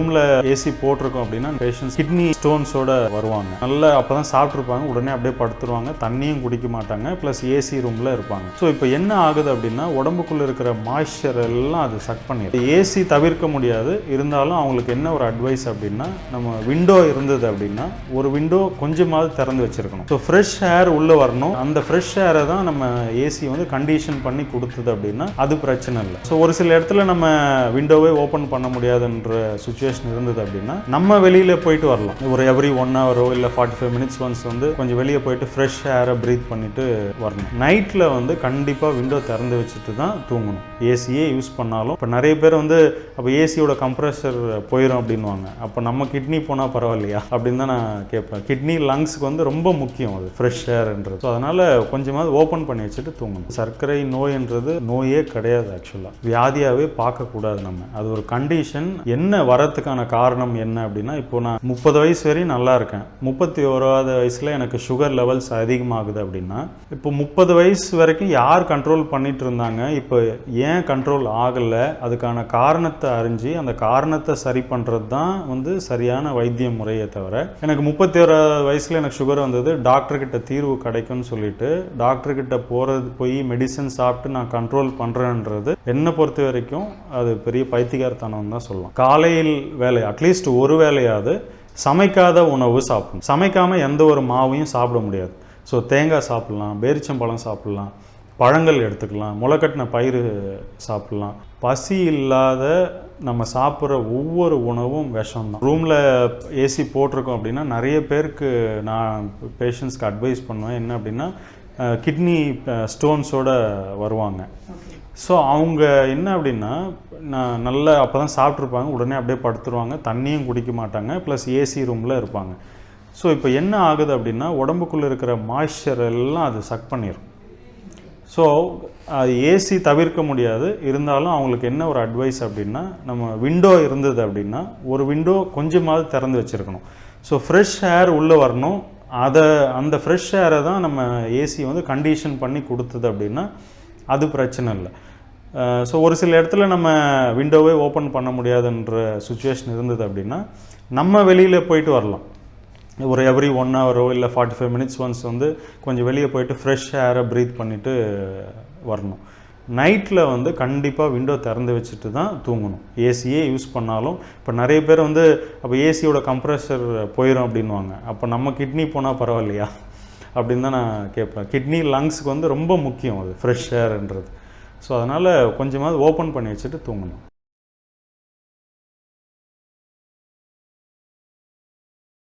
ரூமில் ஏசி போட்டிருக்கோம் அப்படின்னா பேஷண்ட்ஸ் கிட்னி ஸ்டோன்ஸோட வருவாங்க. நல்லா அப்போ தான் சாப்பிட்ருப்பாங்க, உடனே அப்படியே படுத்துருவாங்க, தண்ணியும் குடிக்க மாட்டாங்க, ப்ளஸ் ஏசி ரூமில் இருப்பாங்க. ஸோ இப்போ என்ன ஆகுது அப்படின்னா உடம்புக்குள்ளே இருக்கிற மாய்ஸ்சர் எல்லாம் அது சக் பண்ணிடுது. ஏசி தவிர்க்க முடியாது, இருந்தாலும் அவங்களுக்கு என்ன ஒரு அட்வைஸ் அப்படின்னா நம்ம விண்டோ இருந்தது அப்படின்னா ஒரு விண்டோ கொஞ்சமாவது திறந்து வச்சிருக்கணும். ஸோ ஃப்ரெஷ் ஏர் உள்ளே வரணும். அந்த ஃப்ரெஷ் ஏரை தான் நம்ம ஏசி வந்து கண்டிஷன் பண்ணி கொடுத்தது அப்படின்னா அது பிரச்சனை இல்லை. ஸோ ஒரு சில இடத்துல நம்ம விண்டோவே ஓப்பன் பண்ண முடியாதுன்ற சுச்சுவேஷன் இருந்தது அப்படின்னா நம்ம வெளியில் போயிட்டு வரலாம். ஒரு எவ்ரி 1 ஹவரோ இல்லை 45 மினிட்ஸ் ஒன்ஸ் வந்து கொஞ்சம் வெளியே போயிட்டு ஃப்ரெஷ் ஏரை ப்ரீத் பண்ணிட்டு வரணும். நைட்டில் வந்து கண்டிப்பாக விண்டோ திறந்து வச்சுட்டு தான் தூங்கணும். ஏசியே யூஸ் பண்ணாலும் இப்போ நிறைய பேர் வந்து அப்போ ஏசியோட கம்ப்ரெஷர் போயிடும் அப்படின்வாங்க. அப்போ நம்ம கிட்னி போனால் பரவாயில்லையா அப்படின்னு தான் நான் கேட்பேன். கிட்னி லங்ஸுக்கு வந்து ரொம்ப முக்கியம் அது ஃப்ரெஷ் ஏர்ன்றது. ஸோ அதனால் கொஞ்சமாவது ஓப்பன் பண்ணி வச்சுட்டு தூங்கணும். சர்க்கரை நோய்ன்றது நோயே கிடையாது. ஆக்சுவலாக வியாதியாகவே பார்க்கக்கூடாது நம்ம. அது ஒரு கண்டிஷன். என்ன வரத்துக்கான காரணம் என்ன அப்படின்னா இப்போ நான் 30 வயசு வரையும் நல்லா இருக்கேன், 31வது வயசில் எனக்கு சுகர் லெவல்ஸ் அதிகமாகுது அப்படின்னா இப்போ 30 வயசு வரைக்கும் யார் கண்ட்ரோல் பண்ணிட்டு இருந்தாங்க, இப்போ ஏன் கண்ட்ரோல் ஆகலை, அதுக்கான காரணத்தை அறிஞ்சு அந்த காரணத்தை சரி பண்ணுறது தான் வந்து சரியான வைத்திய முறையை தவிர எனக்கு 31வது வயசில் எனக்கு சுகர் வந்தது, டாக்டர்கிட்ட தீர்வு கிடைக்கும்னு சொல்லிட்டு டாக்டர்கிட்ட போய் மெடிசன் சாப்பிட்டு நான் கண்ட்ரோல் பண்ணுறேன்றது என்னை பொறுத்த வரைக்கும் அது பெரிய பைத்தியக்காரத்தனம் தான் சொல்லலாம். காலையில் வேலை அட்லீஸ்ட் ஒரு வேலையாவது சமைக்காத உணவு சாப்பிடணும். சமைக்காமல் எந்த ஒரு மாவையும் சாப்பிட முடியாது. ஸோ தேங்காய் சாப்பிட்லாம், பேரிச்சம்பழம் சாப்பிட்லாம், பழங்கள் எடுத்துக்கலாம், முளைக்கட்டின பயிறு சாப்பிட்லாம். பசி இல்லாத நம்ம சாப்பிட்ற ஒவ்வொரு உணவும் விஷம் தான். ரூமில் ஏசி போட்டிருக்கோம் அப்படின்னா நிறைய பேருக்கு நான் பேஷண்ட்ஸ்க்கு அட்வைஸ் பண்ணுவேன் என்ன அப்படின்னா கிட்னி ஸ்டோன்ஸோட வருவாங்க. ஸோ அவங்க என்ன அப்படின்னா நான் நல்லா அப்போ தான் சாப்பிட்ருப்பாங்க, உடனே அப்படியே படுத்துருவாங்க, தண்ணியும் குடிக்க மாட்டாங்க, ப்ளஸ் ஏசி ரூமில் இருப்பாங்க. ஸோ இப்போ என்ன ஆகுது அப்படின்னா உடம்புக்குள்ளே இருக்கிற மாய்ஸ்சர் எல்லாம் அது சக் பண்ணிடும். ஸோ அது ஏசி தவிர்க்க முடியாது, இருந்தாலும் அவங்களுக்கு என்ன ஒரு அட்வைஸ் அப்படின்னா நம்ம விண்டோ இருந்தது அப்படின்னா ஒரு விண்டோ கொஞ்சமாவது திறந்து வச்சுருக்கணும். ஸோ ஃப்ரெஷ் ஏர் உள்ளே வரணும். அந்த ஃப்ரெஷ் ஏரை தான் நம்ம ஏசி வந்து கண்டிஷன் பண்ணி கொடுத்தது அப்படின்னா அது பிரச்சனை இல்லை. ஸோ ஒரு சில இடத்துல நம்ம விண்டோவே ஓப்பன் பண்ண முடியாதுன்ற சுச்சுவேஷன் இருந்தது அப்படின்னா நம்ம வெளியில் போயிட்டு வரலாம். ஒரு எவ்ரி 1 ஹவரோ இல்லை 45 மினிட்ஸ் ஒன்ஸ் வந்து கொஞ்சம் வெளியே போயிட்டு ஃப்ரெஷ் ஏரை ப்ரீத் பண்ணிவிட்டு வரணும். நைட்டில் வந்து கண்டிப்பாக விண்டோ திறந்து வச்சுட்டு தான் தூங்கணும். ஏசியே யூஸ் பண்ணாலும் இப்போ நிறைய பேர் வந்து அப்போ ஏசியோட கம்ப்ரெஷர் போயிடும் அப்படின்வாங்க. அப்போ நம்ம கிட்னி போனால் பரவாயில்லையா அப்படின்னு தான் நான் கேட்பேன். கிட்னி லங்ஸுக்கு வந்து ரொம்ப முக்கியம் அது ஃப்ரெஷ் ஏர்ன்றது. ஸோ அதனால் கொஞ்சமாவது ஓப்பன் பண்ணி வச்சுட்டு தூங்கணும்.